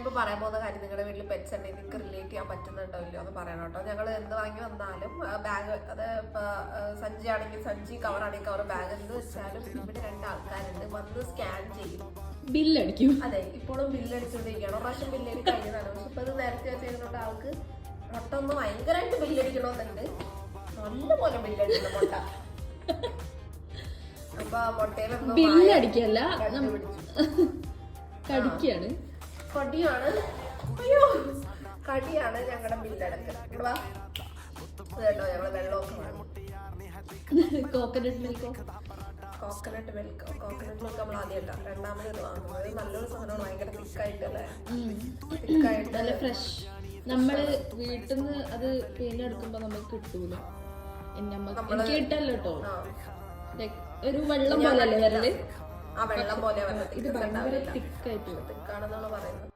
ഞാനിപ്പോ പറയാൻ പോകുന്ന കാര്യം നിങ്ങളുടെ വീട്ടിൽ പെറ്റ്സ് ഉണ്ടെങ്കിൽ നിങ്ങൾക്ക് റിലേറ്റ് ചെയ്യാൻ പറ്റുന്നുണ്ടോ ഇല്ലയോ എന്ന് പറയണം കേട്ടോ. ഞങ്ങൾ എന്ത് വാങ്ങി വന്നാലും ബാഗ്, അത് സഞ്ചി ആണെങ്കിൽ സഞ്ചി, കവർ ആണെങ്കിൽ കവർ, ബാഗ് എന്ത് വെച്ചാലും ഇവിടെ 2 ആൾക്കാരുണ്ട് വന്ന് സ്കാൻ ചെയ്യും, ബില്ലടിക്കും. അതെ, ഇപ്പോഴും ബില്ലടിച്ചുകൊണ്ടിരിക്കുകയാണ്. ഒരു പ്രാവശ്യം ബില്ലടി കഴിഞ്ഞതാണ്. പക്ഷെ ഇപ്പൊ ഇത് നേരത്തെ ചെയ്യുന്നുണ്ട് ആൾക്ക് മുട്ടൊന്ന് ഭയങ്കരമായിട്ട് ബില്ലടിക്കണമെന്നുണ്ട്, നല്ലപോലെ ബില്ലടിക്കണം മുട്ട. അപ്പൊ മുട്ടയിലൊന്നും ബില്ലടിക്കല്ല, കടിക്കാണ്, കടിയാണ്. അയ്യോ, കടിയാണ് ഞങ്ങളുടെ ബില്ലടക്ക്. കേട്ടോ ഞങ്ങള് വെള്ളമൊക്കെ വേണം. കോക്കനട്ട് മിൽക്കോ? കോക്കനട്ട് മിൽക്ക് നമ്മൾ ആദ്യമല്ല രണ്ടാമത് ഇത് വാങ്ങുന്നത്. നല്ലൊരു സാധനമാണ്, ഭയങ്കര തിക്കായിട്ടല്ലേ, തിക്കായിട്ട് നല്ല ഫ്രഷ്. നമ്മള് വീട്ടിൽ നിന്ന് അത് പിന്നെ എടുക്കുമ്പോ നമുക്ക് കിട്ടൂല. എനിക്ക് കിട്ടല്ലോ കേട്ടോ, ഒരു വെള്ളം പോലെ അല്ലേ വരല്. ആ വെള്ളം പോലെ ഇത് ഭയങ്കര തിക്കായിട്ട് തിക്കാണെന്നാണ് പറയുന്നത്.